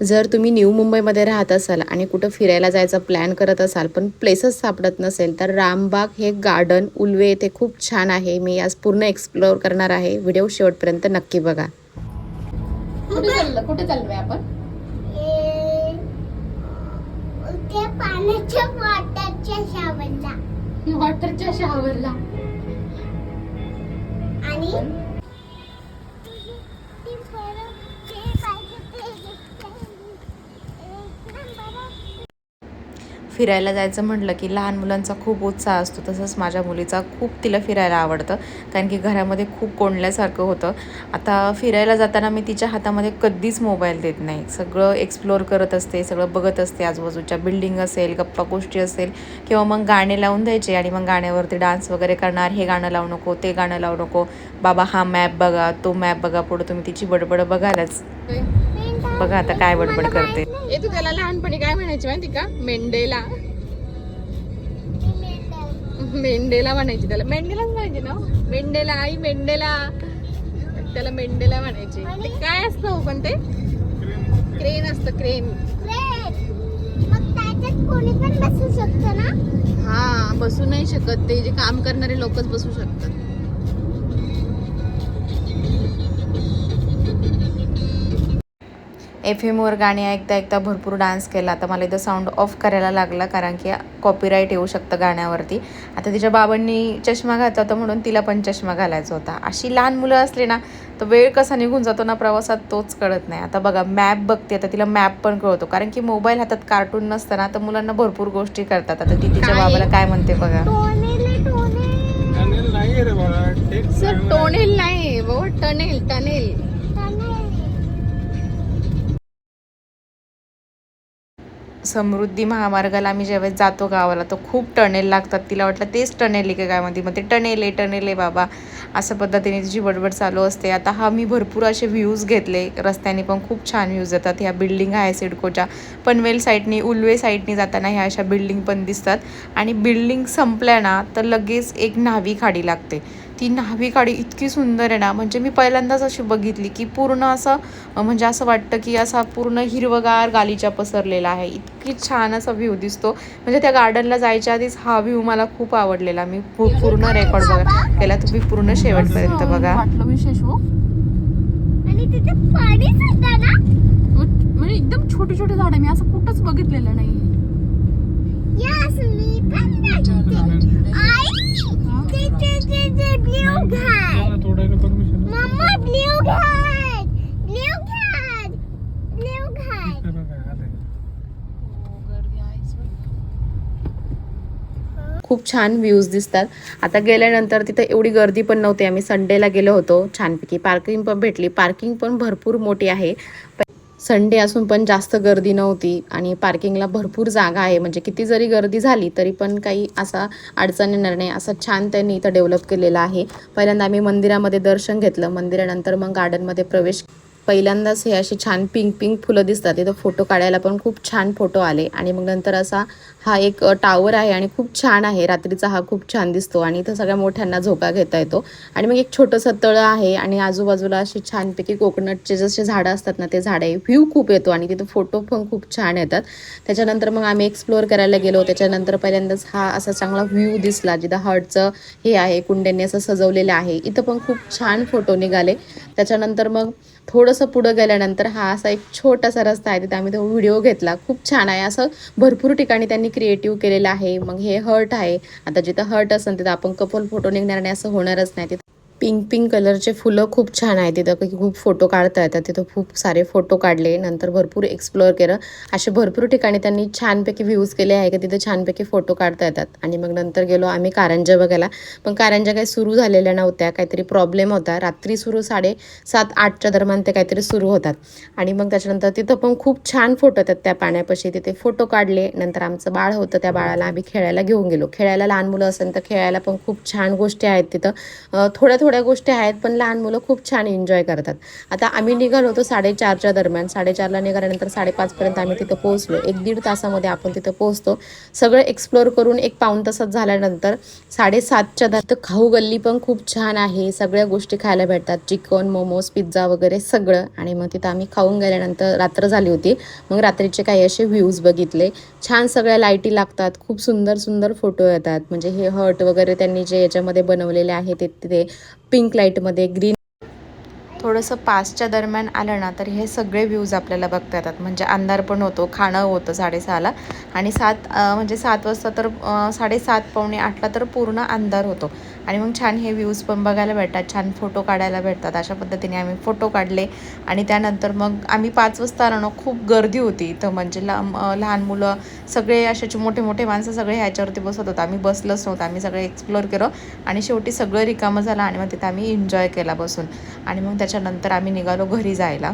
जर तुम्ही न्यू मुंबईमध्ये राहत असाल आणि कुठं फिरायला जायचा प्लॅन करत असाल पण प्लेसेस सापडत नसेल तर रामबाग हे गार्डन उल्वे येथे खूप छान आहे. मी आज पूर्ण एक्सप्लोअर करणार आहे. व्हिडिओ शेवटपर्यंत नक्की बघा. कुठे चाललोय आपण? पाण्याच्या वॉटरच्या शॉवरला आणि फिरायला जायचं म्हटलं की लहान मुलांचा खूप उत्साह असतो. तसंच माझ्या मुलीचा खूप तिला फिरायला आवडतं, कारण की घरामध्ये खूप कोंडल्यासारखं होतं. आता फिरायला जाताना मी तिच्या हातामध्ये कधीच मोबाईल देत नाही. सगळं एक्सप्लोअर करत असते, सगळं बघत असते. आजूबाजूच्या बिल्डिंग असेल, गप्पा गोष्टी असेल किंवा मग गाणे लावून द्यायचे आणि मग गाण्यावरती डान्स वगैरे करणार. हे गाणं लावू नको, ते गाणं लावू नको, बाबा हा मॅप बघा, तो मॅप बघा. पुढे तुम्ही तिची बडबड बघायलाच. बघा आता काय बडबड करते. तू त्याला लहानपणी काय म्हणायची माहिती का? मेंढेला म्हणायची त्याला. मेंढेलाच म्हणायची ना, मेंढेला आई मेंढेला. त्याला मेंढेला म्हणायची. ते काय असतं पण ते क्रेन असतं, क्रेन. कोणी पण बसू शकतो ना? हा, बसू नाही शकत, ते जे काम करणारे लोकच बसू शकतात. FM वर गाणी ऐकता ऐकता भरपूर डान्स केला. आता मला इथं साऊंड ऑफ करायला लागला, कारण की कॉपीराईट येऊ शकतं गाण्यावरती. आता तिच्या बाबांनी चष्मा घातला होता म्हणून तिला पण चष्मा घालायचा होता. अशी लहान मुलं असली ना तर वेळ कसा निघून जातो ना प्रवासात तोच कळत नाही. आता बघा मॅप बघते, आता तिला मॅप पण कळतो, कारण की मोबाईल हातात कार्टून नसताना तर मुलांना भरपूर गोष्टी करतात. आता ती तिच्या बाबाला काय म्हणते बघा. टोनेल नाही, टनेल टनेल. समृद्धी महामार्गाला आम्ही ज्यावेळेस जातो गावाला तर खूप टनेल लागतात. तिला वाटलं तेच टनेल आहे का काय म्हणते, मग ते टनेल आहे बाबा, असं पद्धतीने तिची बडबड चालू असते. आता हा मी भरपूर असे व्ह्यूज घेतले. रस्त्याने पण खूप छान व्ह्यूज येतात. ह्या बिल्डिंग आहे सिडकोच्या पनवेल साईडनी, उल्वे साईडनी जाताना ह्या अशा बिल्डिंग पण दिसतात. आणि बिल्डिंग संपल्या ना तर लगेच एक न्हावी खाडी लागते. ती न्हावी खाडी इतकी सुंदर आहे ना, म्हणजे मी पहिल्यांदाच अशी बघितली की पूर्ण असं, म्हणजे असं वाटतं की असा पूर्ण हिरवगार गालीचा पसरलेला आहे. इतकी छान असा व्ह्यू दिसतो. म्हणजे त्या गार्डनला जायच्या आधीच हा व्ह्यू मला खूप आवडलेला. मी पूर्ण रेकॉर्ड केला. तुम्ही पूर्ण शेवटपर्यंत बघा. वाटलं विशेष हो. आणि तिथे पाणी सुद्धा ना, म्हणजे एकदम छोटे छोटे झाड. मी असं कुठंच बघितलेलं नाही. यस मी पण ब्ल्यू घाट. मम्मा ब्ल्यू घाट, ब्ल्यू घाट, ब्ल्यू घाट. खूप छान व्ह्यूज दिसतात. आता गेल्यानंतर तिथं एवढी गर्दी पण नव्हती. आम्ही संडेला गेलो होतो. छानपैकी पार्किंग पण भेटली. पार्किंग पण भरपूर मोठी आहे. संडे असून पण जास्त गर्दी नव्हती आणि पार्किंगला भरपूर जागा आहे. म्हणजे किती जरी गर्दी झाली तरी पण काही असा अडचण येणार नाही, असं छान त्यांनी इथं डेव्हलप केलेलं आहे. पहिल्यांदा आम्ही मंदिरामध्ये दर्शन घेतलं. मंदिरानंतर मग गार्डनमध्ये प्रवेश. पहिल्यांदाच हे अशी छान पिंक पिंक फुलं दिसतात. इथं फोटो काढायला पण खूप छान फोटो आले. आणि मग नंतर असा हा एक टावर आहे आणि खूप छान आहे. रात्रीचा हा खूप छान दिसतो आणि इथं सगळ्या मोठ्यांना झोका घेता येतो. आणि मग एक छोटंसं तळं आहे आणि आजूबाजूला अशी छानपैकी कोकोनटचे जसे झाडं असतात ना ते झाडं आहे. व्ह्यू खूप येतो आणि तिथं फोटो पण खूप छान येतात. त्याच्यानंतर मग आम्ही एक्सप्लोअर करायला गेलो. त्याच्यानंतर पहिल्यांदाच हा असा चांगला व्ह्यू दिसला, जिथं हार्टचं हे आहे, कुंड्यांनी असं सजवलेलं आहे. इथं पण खूप छान फोटो निघाले. त्याच्यानंतर मग थोडंसं पुढं गेल्यानंतर हा असा एक छोटासा रस्ता आहे, तिथे आम्ही तो व्हिडिओ घेतला. खूप छान आहे. असं भरपूर ठिकाणी त्यांनी क्रिएटिव्ह केलेलं आहे. मग हे हर्ट आहे. आता जिथं हर्ट असेल तिथं आपण कपल फोटो निघणार नाही असं होणारच नाही. तिथं पिंक पिंक कलरचे फुलं खूप छान आहे. तिथं खूप फोटो काढता येतात. तिथं खूप सारे फोटो काढले. नंतर भरपूर एक्सप्लोअर केलं. असे भरपूर ठिकाणी त्यांनी छानपैकी व्ह्यूज केले आहे की तिथे छानपैकी फोटो काढता येतात. आणि मग नंतर गेलो आम्ही कारंजा बघायला. पण कारंजा काही सुरू झालेल्या नव्हत्या, काहीतरी प्रॉब्लेम होता. रात्री सुरू 7:30-8च्या दरम्यान ते काहीतरी सुरू होतात. आणि मग त्याच्यानंतर तिथं पण खूप छान फोटो येतात त्या पाण्यापाशी. तिथे फोटो काढले. नंतर आमचं बाळ होतं, त्या बाळाला आम्ही खेळायला घेऊन गेलो. खेळायला लहान मुलं असेल तर खेळायला पण खूप छान गोष्टी आहेत तिथं. थोड्या थोड्या गोष्टी आहेत, पण लहान मुलं खूप छान एन्जॉय करतात. आता आम्ही निघालो होतो 4:30च्या दरम्यान. 4:30ला निघाल्यानंतर 5:30पर्यंत आम्ही तिथं पोहोचलो. 1-1.5 तासामध्ये आपण तिथं पोहोचतो. सगळं एक्सप्लोअर करून 1 पाऊण तासात झाल्यानंतर 7:30च्या तर खाऊ गल्ली पण खूप छान आहे. सगळ्या गोष्टी खायला भेटतात. चिकन, मोमोज, पिझ्झा वगैरे सगळं. आणि मग तिथं आम्ही खाऊन गेल्यानंतर रात्र झाली होती. मग रात्रीचे काही असे व्ह्यूज बघितले. छान सगळ्या लाईटी लागतात. खूप सुंदर सुंदर फोटो येतात. म्हणजे हे हट वगैरे त्यांनी जे याच्यामध्ये बनवलेले आहे ते पिंक लाईटमध्ये, ग्रीन. थोडंसं 5च्या दरम्यान आलं ना तर हे सगळे व्ह्यूज आपल्याला बघता येतात. म्हणजे अंधार पण होतो, खाणं होतं 6:30ला आणि 7 वाजता तर 7:30 पावणे 8ला तर पूर्ण अंधार होतो. आणि मग छान हे व्ह्यूज पण बघायला भेटतात, छान फोटो काढायला भेटतात. अशा पद्धतीने आम्ही फोटो काढले. आणि त्यानंतर मग आम्ही 5 वाजता आलो ना, खूप गर्दी होती इथं. म्हणजे लहान मुलं सगळे असे मोठे मोठे माणसं सगळे ह्याच्यावरती बसत होतं. आम्ही बसलोच नव्हतं. आम्ही सगळे एक्सप्लोअर केलं आणि शेवटी सगळं रिकामं झालं आणि मग तिथं आम्ही एन्जॉय केला बसून. आणि मग त्याच्यानंतर आम्ही निघालो घरी जायला.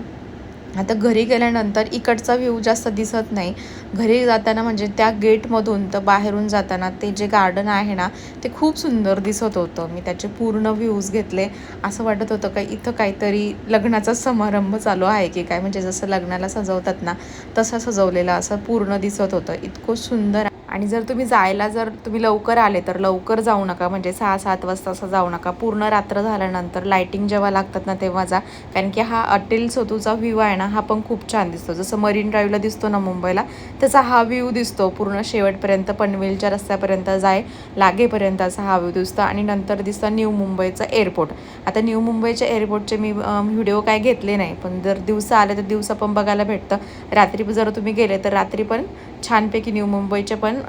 आता घरी गेल्यानंतर इकडचा व्ह्यू जास्त दिसत नाही. घरी जाताना म्हणजे त्या गेटमधून तर बाहेरून जाताना ते जे गार्डन आहे ना ते खूप सुंदर दिसत होतं. मी त्याचे पूर्ण व्ह्यूज घेतले. असं वाटत होतं का इथं काहीतरी लग्नाचा समारंभ चालू आहे की काय. म्हणजे जसं लग्नाला सजवतात ना तसं सजवलेलं असं पूर्ण दिसत होतं. इतकं सुंदर. आणि जर तुम्ही लवकर आले तर लवकर जाऊ नका. म्हणजे 6-7 वाजता असं जाऊ नका. पूर्ण रात्र झाल्यानंतर लाईटिंग जेव्हा लागतात ना तेव्हा जा. कारण की हा अटेल सेतूचा व्ह्यू आहे ना हा पण खूप छान दिसतो. जसं मरीन ड्राईव्हला दिसतो ना मुंबईला त्याचा हा व्ह्यू दिसतो. पूर्ण शेवटपर्यंत पनवेलच्या रस्त्यापर्यंत लागेपर्यंत असा हा व्ह्यू दिसतो. आणि नंतर दिसतं न्यू मुंबईचं एअरपोर्ट. आता न्यू मुंबईच्या एअरपोर्टचे मी व्हिडिओ काय घेतले नाही, पण जर दिवसा आले तर दिवसा पण बघायला भेटतं. रात्री जर तुम्ही गेले तर रात्री पण छानपैकी न्यू मुंबईचे पण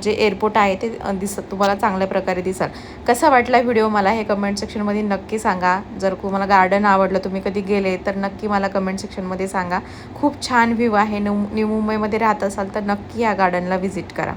जे एअरपोर्ट आहे ते तुम्हाला चांगल्या प्रकारे दिसाल. कसा वाटला व्हिडिओ मला हे कमेंट सेक्शनमध्ये नक्की सांगा. जर तुम्हाला गार्डन आवडलं, तुम्ही कधी गेले तर नक्की मला कमेंट सेक्शनमध्ये सांगा. खूप छान व्ह्यू आहे. न्यू मुंबईमध्ये राहत असाल तर नक्की या गार्डनला व्हिजिट करा.